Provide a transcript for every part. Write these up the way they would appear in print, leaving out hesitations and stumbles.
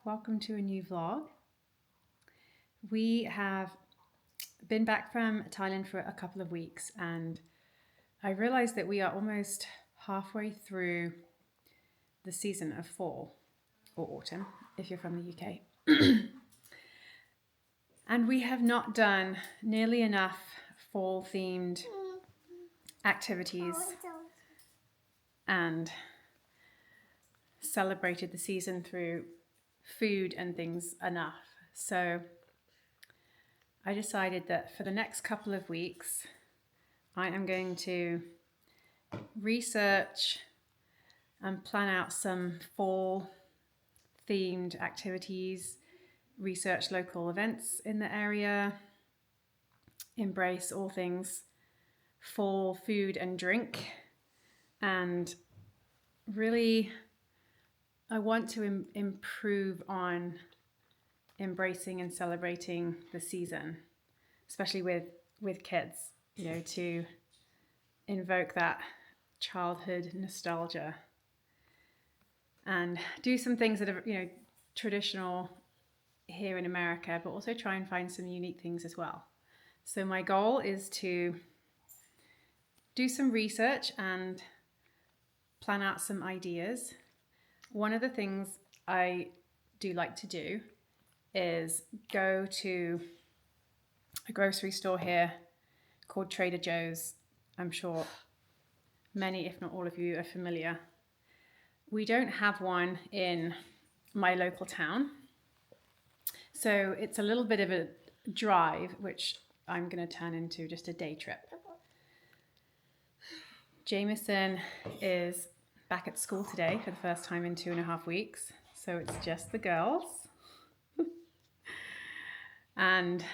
welcome to a new vlog. We have been back from Thailand for a couple of weeks and I realized that we are almost halfway through the season of fall or autumn if you're from the UK. And we have not done nearly enough fall themed activities and celebrated the season through food and things enough. So I decided that for the next couple of weeks, I am going to research and plan out some fall themed activities, research local events in the area, embrace all things fall food and drink, and really I want to improve on embracing and celebrating the season, especially with kids, to invoke that childhood nostalgia and do some things that are, traditional here in America, but also try and find some unique things as well. So my goal is to do some research and plan out some ideas. One of the things I do like to do is go to a grocery store here called Trader Joe's. I'm sure many, if not all of you, are familiar. We don't have one in my local town, so it's a little bit of a drive, which I'm going to turn into just a day trip. Jameson is back at school today for the first time in 2.5 weeks, so it's just the girls. And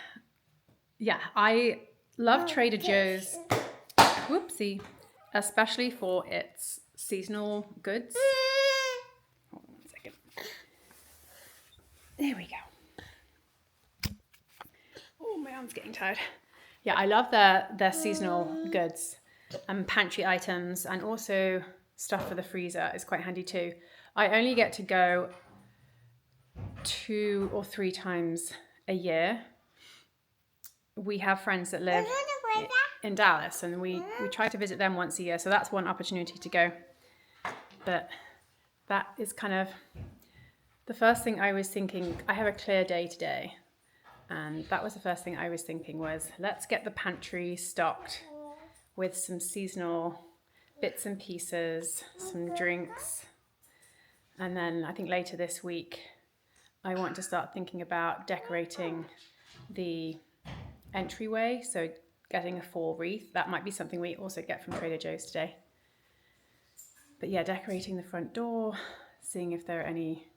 yeah, I love Trader Joe's, whoopsie, especially for its seasonal goods. Hold on 1 second. There we go. Oh, my arm's getting tired. Yeah, I love their seasonal goods and pantry items, and also stuff for the freezer is quite handy too. I only get to go 2 or 3 times a year. We have friends that live in Dallas, and we try to visit them once a year, so that's one opportunity to go. But that is kind of the first thing I was thinking. I have a clear day today, and that was the first thing I was thinking was, let's get the pantry stocked with some seasonal bits and pieces, some drinks. And then I think later this week, I want to start thinking about decorating the entryway. So getting a fall wreath. That might be something we also get from Trader Joe's today. But yeah, decorating the front door, seeing if there are any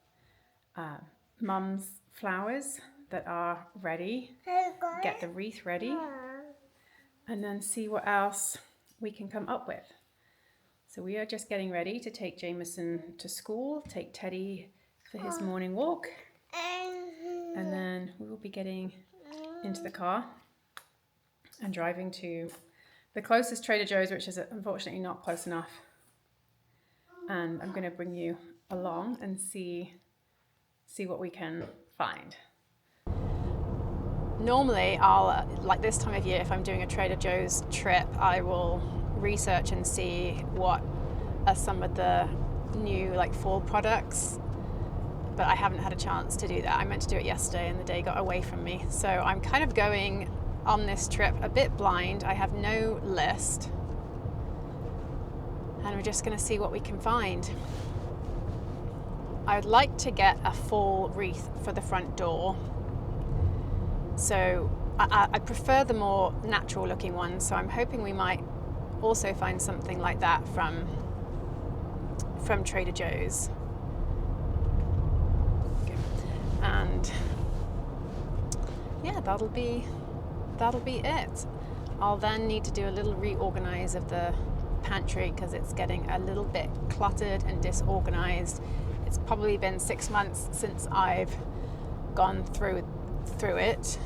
mum's flowers that are ready, get the wreath ready, and then see what else we can come up with. So we are just getting ready to take Jameson to school, take Teddy for his morning walk, and then we will be getting into the car and driving to the closest Trader Joe's, which is unfortunately not close enough. And I'm going to bring you along and see what we can find. Normally, I'll, like this time of year, if I'm doing a Trader Joe's trip, I will research and see what are some of the new fall products, but I haven't had a chance to do that. I meant to do it yesterday and the day got away from me. So I'm kind of going on this trip a bit blind. I have no list, and we're just going to see what we can find. I would like to get a fall wreath for the front door. So I prefer the more natural looking ones, so I'm hoping we might also find something like that from Trader Joe's. Okay. And yeah, that'll be it. I'll then need to do a little reorganize of the pantry because it's getting a little bit cluttered and disorganized. It's probably been 6 months since I've gone through it,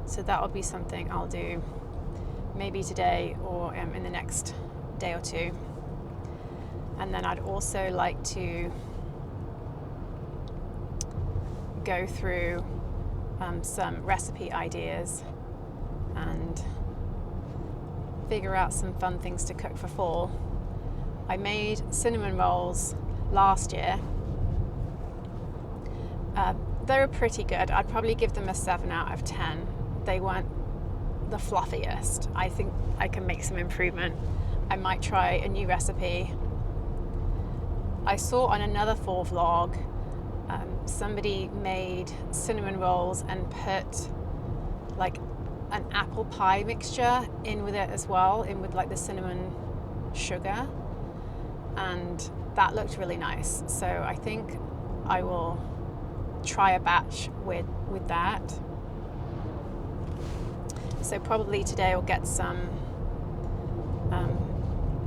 so that will be something I'll do maybe today or in the next day or two. And then I'd also like to go through some recipe ideas and figure out some fun things to cook for fall. I made cinnamon rolls last year. They were pretty good. I'd probably give them a 7 out of 10. They weren't the fluffiest. I think I can make some improvement. I might try a new recipe. I saw on another fall vlog, somebody made cinnamon rolls and put like an apple pie mixture in with it as well, in with like the cinnamon sugar, and that looked really nice. So I think I will try a batch with that. So probably today I'll get some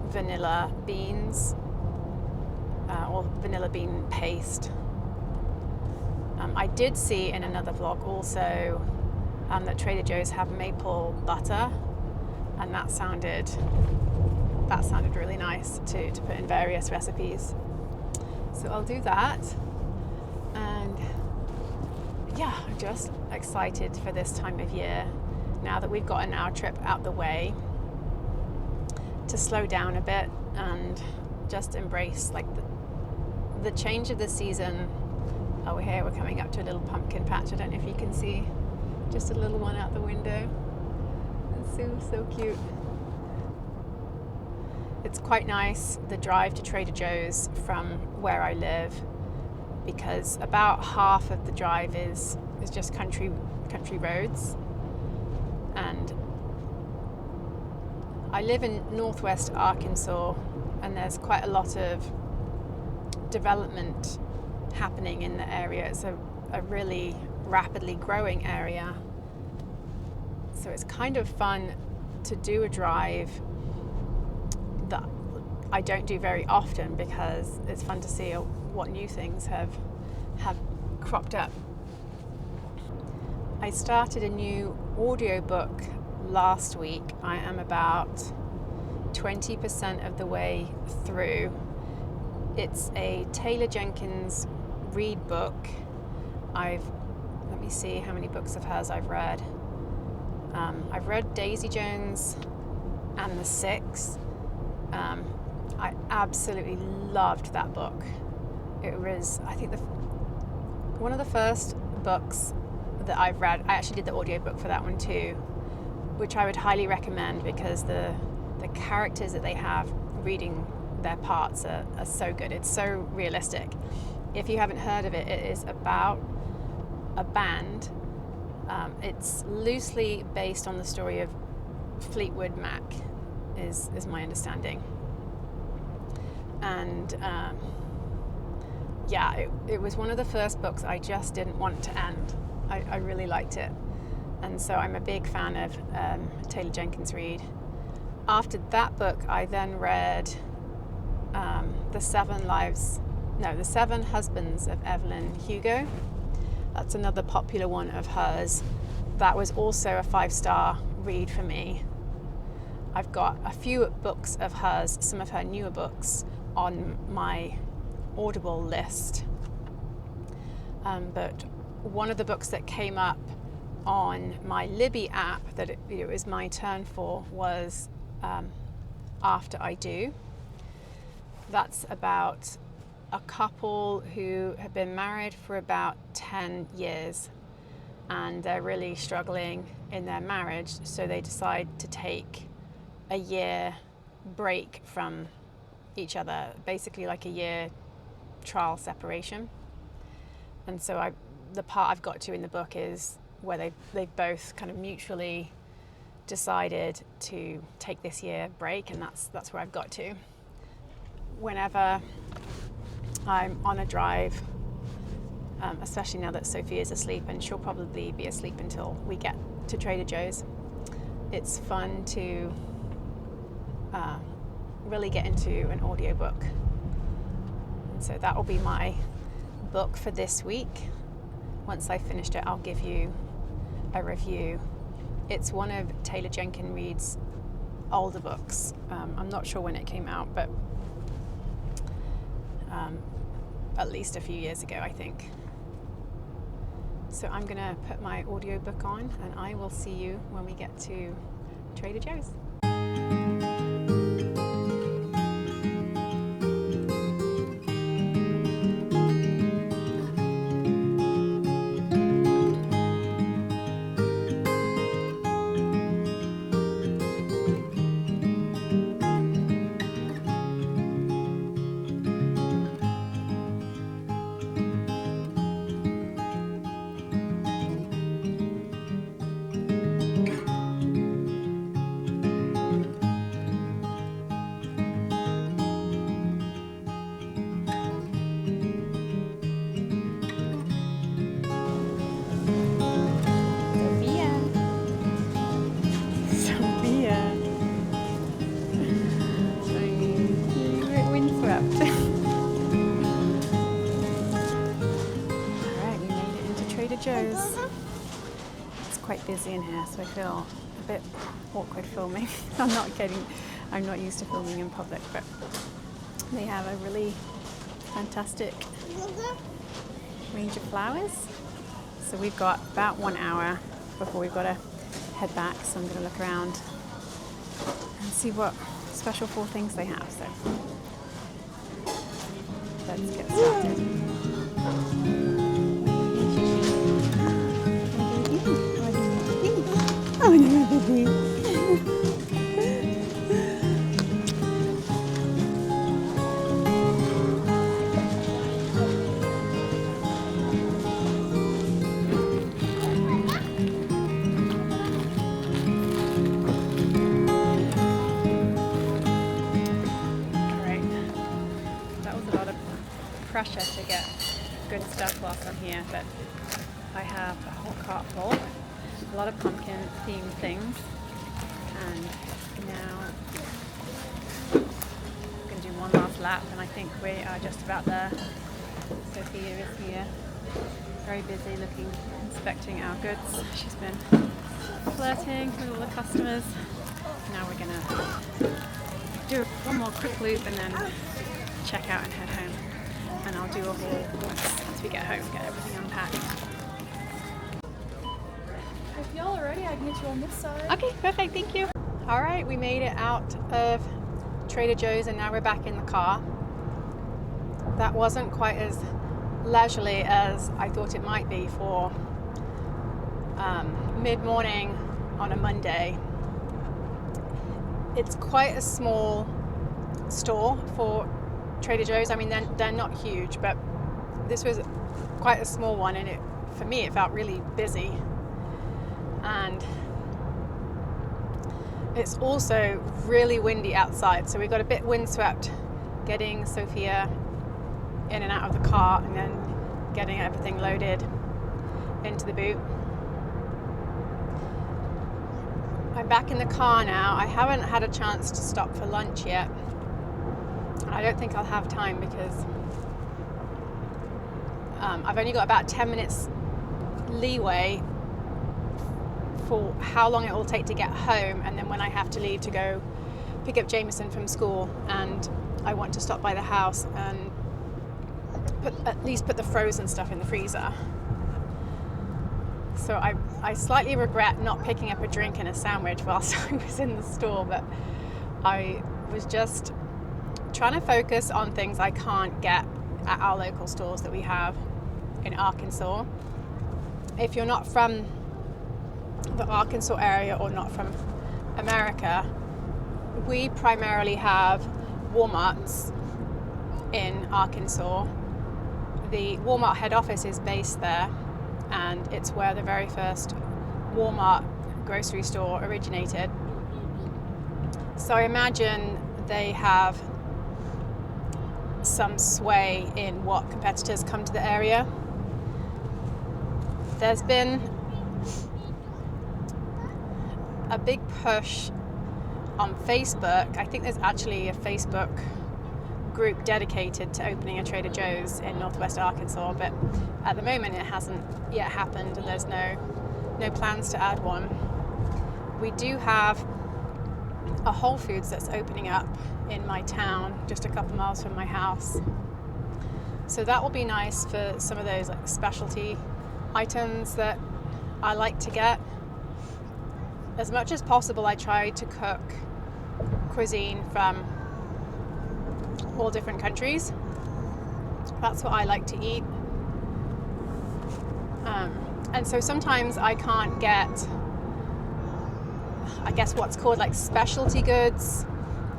vanilla beans or vanilla bean paste. I did see in another vlog also that Trader Joe's have maple butter, and that sounded really nice to put in various recipes. So I'll do that, and yeah, I'm just excited for this time of year now that we've gotten our trip out the way, to slow down a bit and just embrace like the change of the season. Oh, we're coming up to a little pumpkin patch. I don't know if you can see, just a little one out the window. It's so cute. It's quite nice, the drive to Trader Joe's from where I live, because about half of the drive is just country roads. And I live in northwest Arkansas, and there's quite a lot of development happening in the area. It's a really rapidly growing area. So it's kind of fun to do a drive that I don't do very often, because it's fun to see what new things have cropped up. I started a new audiobook last week. I am about 20% of the way through. It's a Taylor Jenkins read book. Let me see how many books of hers I've read. I've read Daisy Jones and The Six. I absolutely loved that book. It was, I think, one of the first books that I've read. I actually did the audiobook for that one too, which I would highly recommend, because the characters that they have reading their parts are so good. It's so realistic. If you haven't heard of it, it is about a band. It's loosely based on the story of Fleetwood Mac, is my understanding. And it was one of the first books I just didn't want to end. I really liked it. And so I'm a big fan of Taylor Jenkins Reid. After that book, I then read The Seven Husbands of Evelyn Hugo. That's another popular one of hers. That was also a 5-star read for me. I've got a few books of hers, some of her newer books, on my Audible list. But one of the books that came up on my Libby app that it was my turn for was After I Do. That's about a couple who have been married for about 10 years, and they're really struggling in their marriage, so they decide to take a year break from each other, basically like a year trial separation. And so the part I've got to in the book is where they've both kind of mutually decided to take this year break, and that's where I've got to. Whenever I'm on a drive, especially now that Sophia's asleep, and she'll probably be asleep until we get to Trader Joe's, it's fun to really get into an audiobook. And so that will be my book for this week. Once I've finished it, I'll give you a review. It's one of Taylor Jenkins Reid's older books. I'm not sure when it came out, but at least a few years ago, I think. So I'm gonna put my audiobook on and I will see you when we get to Trader Joe's. Joe's. It's quite busy in here, so I feel a bit awkward filming. I'm not kidding. I'm not used to filming in public, but they have a really fantastic range of flowers. So we've got about 1 hour before we've got to head back, so I'm going to look around and see what special fall things they have. So let's get started. Oh no, baby. Alright, that was a lot of pressure to get good stuff whilst I'm here, but I have a whole cart full. A lot of pumpkin themed things, and now I'm going to do one last lap, and I think we are just about there. Sophia is here, very busy looking, inspecting our goods. She's been flirting with all the customers. Now we're going to do one more quick loop and then check out and head home, and I'll do a haul once we get home, get everything unpacked. If y'all are ready, I can get you on this side. Okay, perfect, thank you. All right, we made it out of Trader Joe's and now we're back in the car. That wasn't quite as leisurely as I thought it might be for mid-morning on a Monday. It's quite a small store for Trader Joe's. I mean, they're not huge, but this was quite a small one, and for me it felt really busy. And it's also really windy outside, so we got a bit windswept getting Sophia in and out of the car and then getting everything loaded into the boot. I'm back in the car now. I haven't had a chance to stop for lunch yet. I don't think I'll have time because I've only got about 10 minutes leeway for how long it will take to get home, and then when I have to leave to go pick up Jameson from school, and I want to stop by the house and at least put the frozen stuff in the freezer. So I slightly regret not picking up a drink and a sandwich whilst I was in the store, but I was just trying to focus on things I can't get at our local stores that we have in Arkansas. If you're not from the Arkansas area or not from America, we primarily have Walmarts in Arkansas. The Walmart head office is based there, and it's where the very first Walmart grocery store originated. So I imagine they have some sway in what competitors come to the area. There's been a big push on Facebook. I think there's actually a Facebook group dedicated to opening a Trader Joe's in Northwest Arkansas, but at the moment it hasn't yet happened, and there's no plans to add one. We do have a Whole Foods that's opening up in my town, just a couple miles from my house. So that will be nice for some of those like specialty items that I like to get. As much as possible, I try to cook cuisine from all different countries. That's what I like to eat. And so sometimes I can't get, I guess, what's called like specialty goods,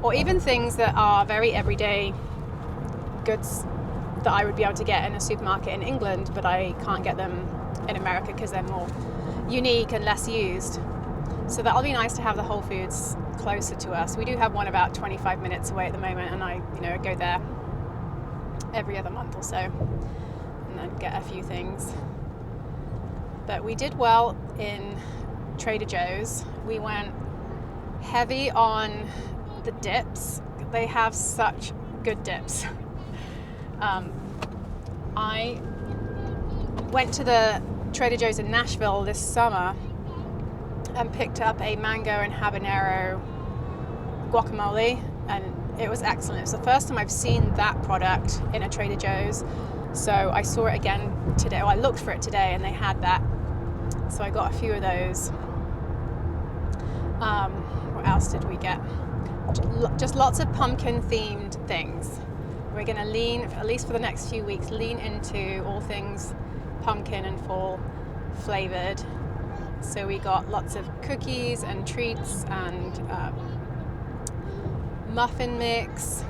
or even things that are very everyday goods that I would be able to get in a supermarket in England, but I can't get them in America because they're more unique and less used. So that'll be nice to have the Whole Foods closer to us. We do have one about 25 minutes away at the moment, and I go there every other month or so and then get a few things. But we did well in Trader Joe's. We went heavy on the dips. They have such good dips. I went to the Trader Joe's in Nashville this summer and picked up a mango and habanero guacamole, and it was excellent. It's the first time I've seen that product in a Trader Joe's, so I saw it again today. I looked for it today and they had that, so I got a few of those. What else did we get? Just lots of pumpkin themed things. We're going to lean, at least for the next few weeks, lean into all things pumpkin and fall flavored. So we got lots of cookies and treats and muffin mix,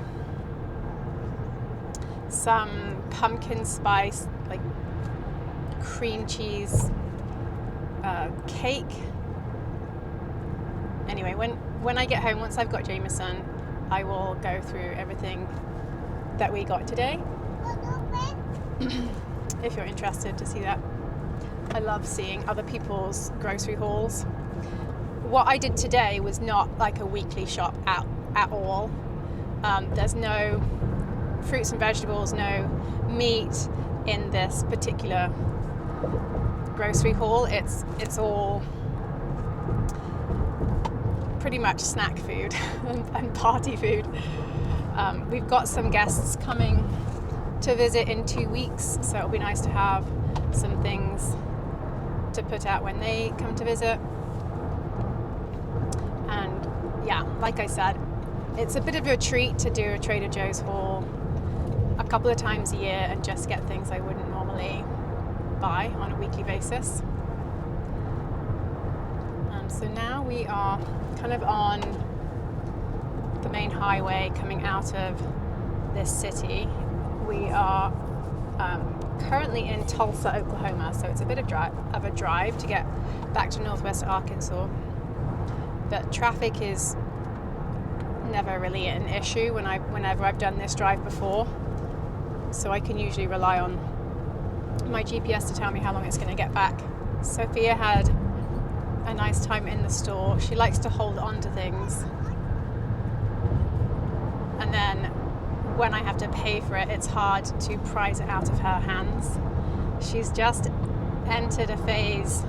some pumpkin spice, like cream cheese cake. Anyway, when I get home, once I've got Jameson, I will go through everything that we got today. If you're interested to see that. I love seeing other people's grocery hauls. What I did today was not like a weekly shop out at all. There's no fruits and vegetables, no meat in this particular grocery haul. It's all pretty much snack food and party food. We've got some guests coming to visit in 2 weeks, so it'll be nice to have some things to put out when they come to visit. And yeah, like I said, it's a bit of a treat to do a Trader Joe's haul a couple of times a year and just get things I wouldn't normally buy on a weekly basis. So now we are kind of on the main highway coming out of this city. We are currently in Tulsa, Oklahoma, so it's a bit of a drive to get back to Northwest Arkansas. But traffic is never really an issue whenever I've done this drive before, so I can usually rely on my GPS to tell me how long it's going to get back. Sophia had a nice time in the store. She likes to hold on to things, and then when I have to pay for it, it's hard to prise it out of her hands. She's just entered a phase,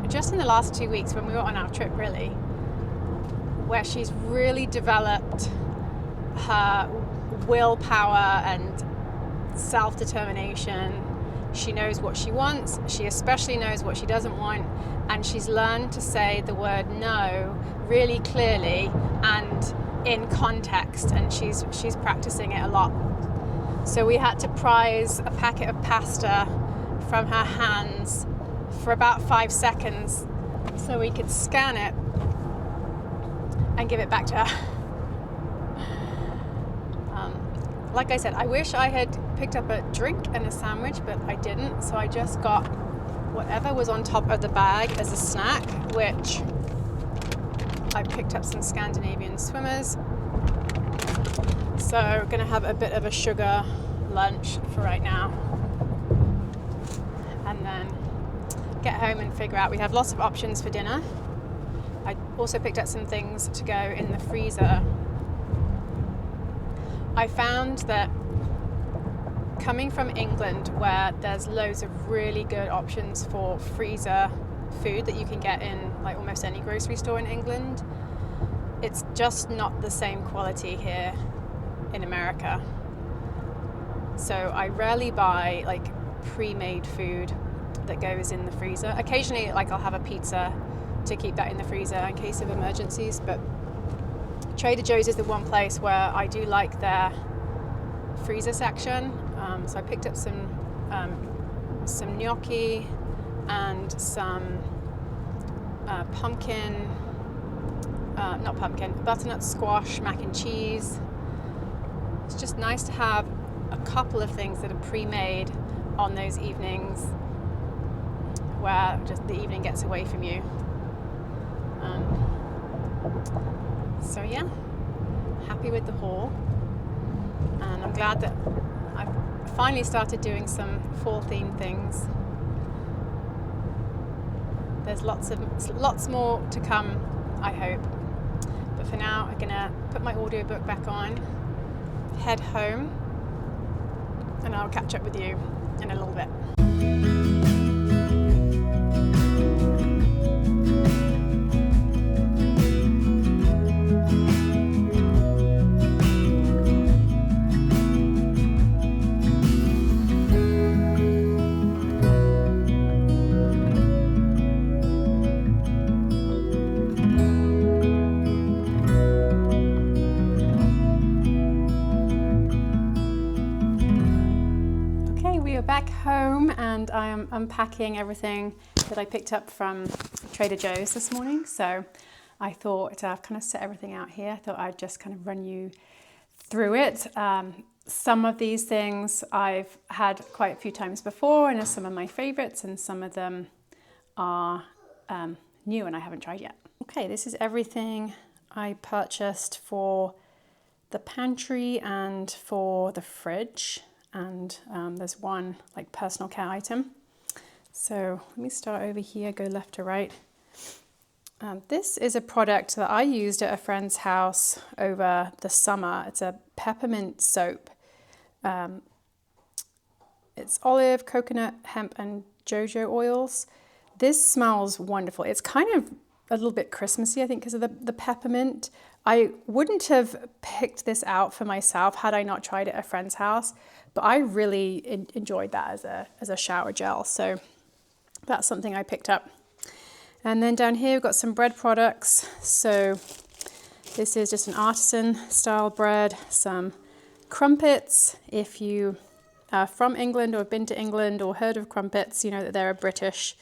just in the last 2 weeks when we were on our trip really, where she's really developed her willpower and self-determination. She knows what she wants, she especially knows what she doesn't want, and she's learned to say the word no really clearly and in context, and she's practicing it a lot. So we had to prise a packet of pasta from her hands for about 5 seconds so we could scan it and give it back to her. Like I said, I wish I had picked up a drink and a sandwich, but I didn't, so I just got whatever was on top of the bag as a snack, which I picked up some Scandinavian swimmers. So we're going to have a bit of a sugar lunch for right now, and then get home and figure out. We have lots of options for dinner. I also picked up some things to go in the freezer. I found that coming from England, where there's loads of really good options for freezer food that you can get in like almost any grocery store in England, it's just not the same quality here in America. So I rarely buy like pre-made food that goes in the freezer. Occasionally, like I'll have a pizza to keep that in the freezer in case of emergencies, but Trader Joe's is the one place where I do like their freezer section. So I picked up some gnocchi and some butternut squash mac and cheese. It's just nice to have a couple of things that are pre-made on those evenings where just the evening gets away from you. So yeah, happy with the haul, and I'm glad that I've finally started doing some fall themed things. There's lots more to come, I hope. But for now, I'm gonna put my audiobook back on, head home, and I'll catch up with you in a little bit. Back home, and I am unpacking everything that I picked up from Trader Joe's this morning. So I thought I've kind of set everything out here. I thought I'd just kind of run you through it. Some of these things I've had quite a few times before and are some of my favorites, and some of them are new and I haven't tried yet. Okay, this is everything I purchased for the pantry and for the fridge. And there's one like personal care item. So let me start over here, go left to right. This is a product that I used at a friend's house over the summer. It's a peppermint soap. It's olive, coconut, hemp, and jojoba oils. This smells wonderful. It's kind of a little bit Christmassy, I think, because of the peppermint. I wouldn't have picked this out for myself had I not tried it at a friend's house, but I really enjoyed that as a shower gel. So that's something I picked up. And then down here we've got some bread products. So this is just an artisan style bread, some crumpets. If you are from England or have been to England or heard of crumpets, you know that they're a British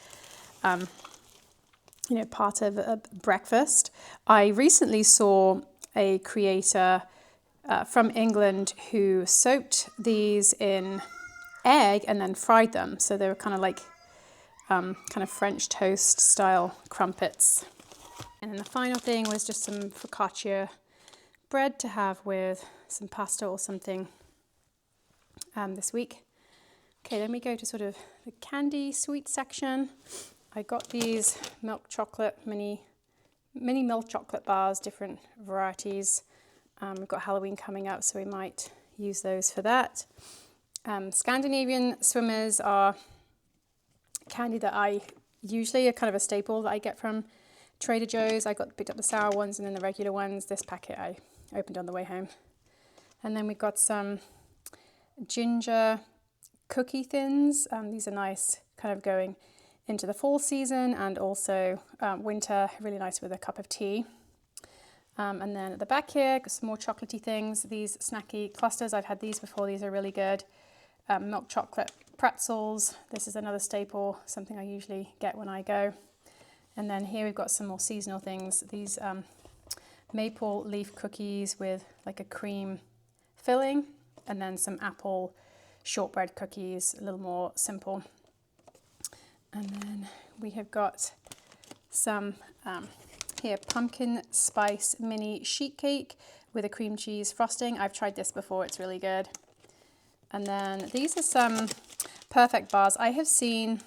part of a breakfast. I recently saw a creator from England who soaked these in egg and then fried them. So they were kind of like French toast style crumpets. And then the final thing was just some focaccia bread to have with some pasta or something this week. Okay, then we go to sort of the candy sweet section. I got these milk chocolate, mini milk chocolate bars, different varieties. We've got Halloween coming up, so we might use those for that. Scandinavian swimmers are candy that I usually are kind of a staple that I get from Trader Joe's. I picked up the sour ones and then the regular ones. This packet I opened on the way home. And then we got some ginger cookie thins. These are nice, kind of going into the fall season and also winter, really nice with a cup of tea. And then at the back here, got some more chocolatey things. These snacky clusters, I've had these before, these are really good. Milk chocolate pretzels, this is another staple, something I usually get when I go. And then here we've got some more seasonal things. These maple leaf cookies with like a cream filling, and then some apple shortbread cookies, a little more simple. And then we have got some here, pumpkin spice mini sheet cake with a cream cheese frosting. I've tried this before, it's really good. And then these are some perfect bars. I have seen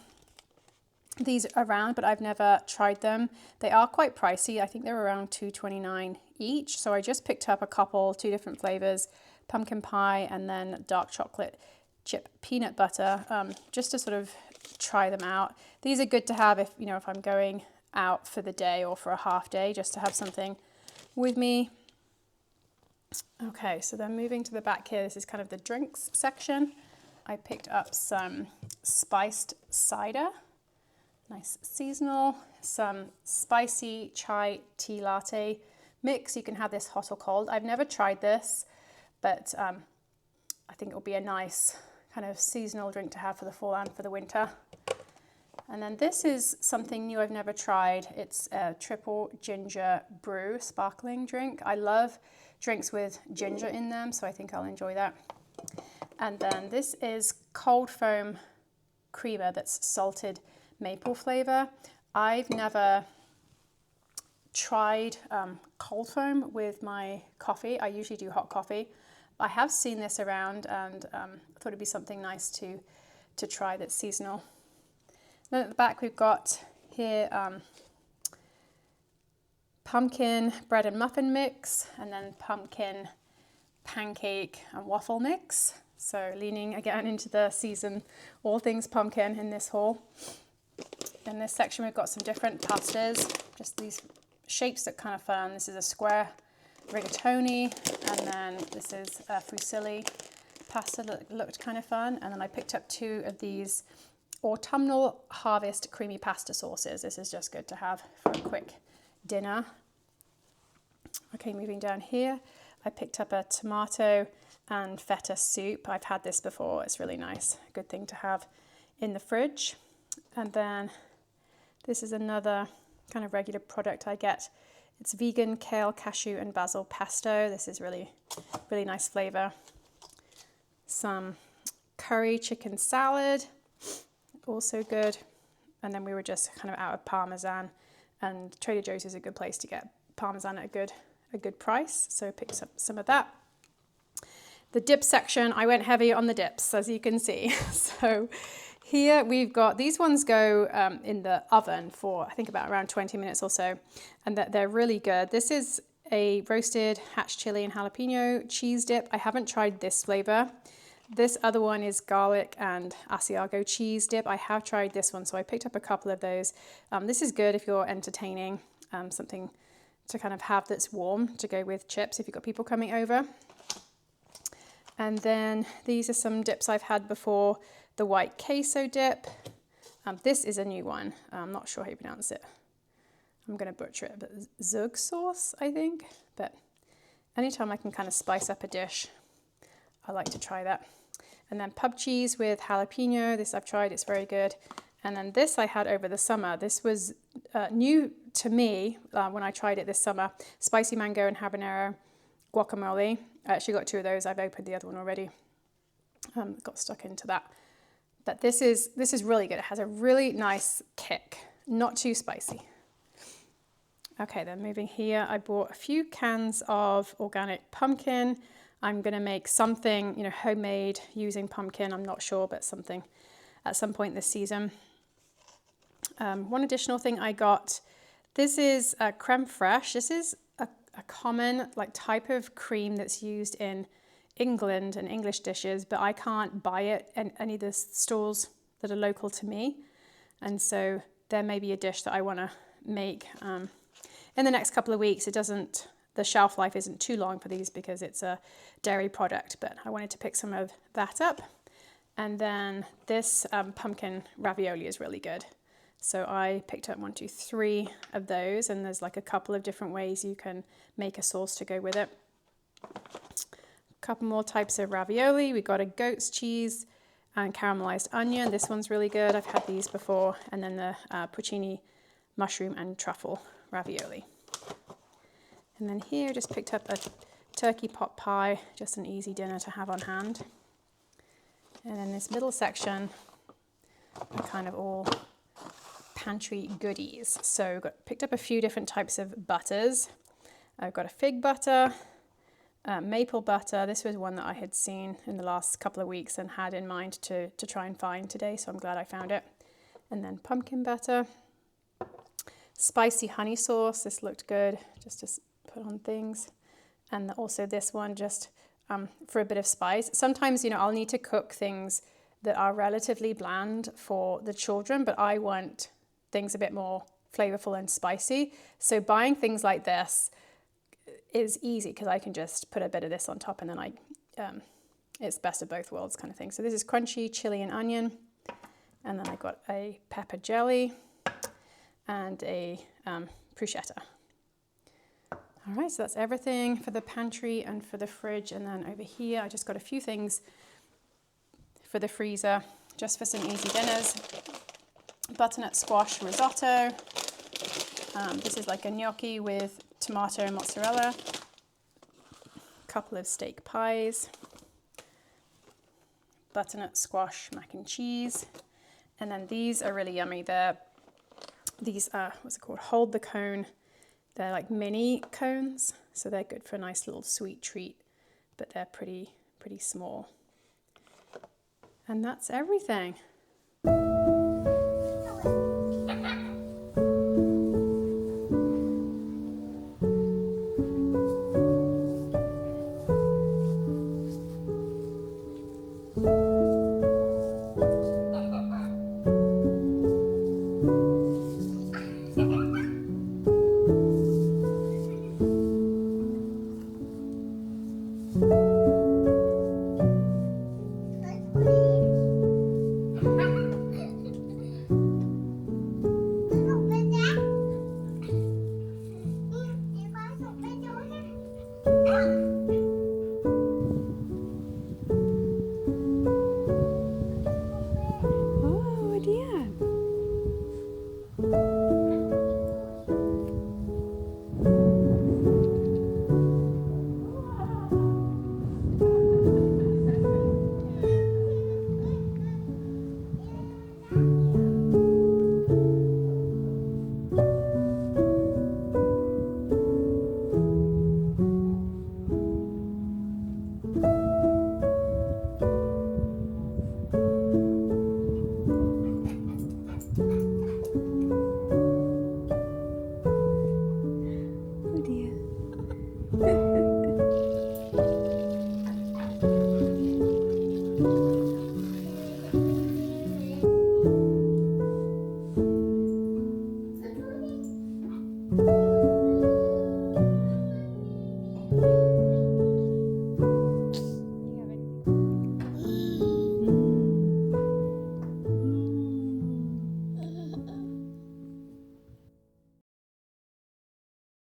these around, but I've never tried them. They are quite pricey. I think they're around $2.29 each. So I just picked up a couple, 2 different flavors, pumpkin pie and then dark chocolate chip peanut butter, just to sort of try them out. These are good to have if I'm going out for the day or for a half day, just to have something with me. Okay, so then moving to the back here, this is kind of the drinks section. I picked up some spiced cider, nice seasonal, some spicy chai tea latte mix. You can have this hot or cold. I've never tried this, but I think it will be a nice kind of seasonal drink to have for the fall and for the winter. And then this is something new I've never tried. It's a triple ginger brew sparkling drink. I love drinks with ginger in them, so I think I'll enjoy that. And then this is cold foam creamer that's salted maple flavor. I've never tried cold foam with my coffee. I usually do hot coffee. I have seen this around, and I thought it'd be something nice to try that's seasonal. Then at the back we've got here pumpkin bread and muffin mix, and then pumpkin pancake and waffle mix. So leaning again into the season, all things pumpkin in this haul. In this section we've got some different pastas, just these shapes that kind of fun. This is a square rigatoni, and then this is a fusilli pasta that looked kind of fun. And then I picked up 2 of these autumnal harvest creamy pasta sauces. This is just good to have for a quick dinner. Okay, moving down here, I picked up a tomato and feta soup. I've had this before. It's really nice. Good thing to have in the fridge. And then this is another kind of regular product I get. It's vegan kale, cashew and basil pesto. This is really nice flavor. Some curry chicken salad, also good. And then we were just kind of out of Parmesan, and Trader Joe's is a good place to get Parmesan at a good price. So I picked up some of that. The dip section, I went heavy on the dips, as you can see. So here we've got, these ones go in the oven for I think about around 20 minutes or so, and they're really good. This is a roasted hatch chili and jalapeno cheese dip. I haven't tried this flavor. This other one is garlic and Asiago cheese dip. I have tried this one, so I picked up a couple of those. This is good if you're entertaining, something to kind of have that's warm to go with chips if you've got people coming over. And then these are some dips I've had before. The white queso dip. This is a new one. I'm not sure how you pronounce it. I'm going to butcher it, but zug sauce, I think. But anytime I can kind of spice up a dish, I like to try that. And then pub cheese with jalapeno. This I've tried, it's very good. And then this I had over the summer. This was new to me when I tried it this summer. Spicy mango and habanero guacamole. I actually got 2 of those. I've opened the other one already. Got stuck into that. But this is really good. It has a really nice kick, not too spicy. Okay, then moving here, I bought a few cans of organic pumpkin. I'm going to make something, homemade using pumpkin. I'm not sure, but something at some point this season. One additional thing I got, this is creme fraiche. This is a common type of cream that's used in England and English dishes, but I can't buy it in any of the stores that are local to me. And so there may be a dish that I want to make in the next couple of weeks. The shelf life isn't too long for these because it's a dairy product, but I wanted to pick some of that up. And then this pumpkin ravioli is really good. So I picked up 3 of those, and there's a couple of different ways you can make a sauce to go with it. A couple more types of ravioli. We got a goat's cheese and caramelized onion. This one's really good. I've had these before. And then the porcini mushroom and truffle ravioli. And then here just picked up a turkey pot pie, just an easy dinner to have on hand. And then this middle section are kind of all pantry goodies. So picked up a few different types of butters. I've got a fig butter, maple butter. This was one that I had seen in the last couple of weeks and had in mind to try and find today, so I'm glad I found it. And then pumpkin butter, spicy honey sauce. This looked good just to put on things. And also this one just for a bit of spice. Sometimes, I'll need to cook things that are relatively bland for the children, but I want things a bit more flavorful and spicy. So buying things like this is easy because I can just put a bit of this on top, and then I it's best of both worlds kind of thing. So this is crunchy chili and onion. And then I got a pepper jelly and a bruschetta. All right, so that's everything for the pantry and for the fridge. And then over here, I just got a few things for the freezer, just for some easy dinners. Butternut squash risotto. This is like a gnocchi with tomato and mozzarella. A couple of steak pies. Butternut squash mac and cheese. And then these are really yummy. These are, what's it called? Hold the cone. They're like mini cones, so they're good for a nice little sweet treat, but they're pretty small. And that's everything.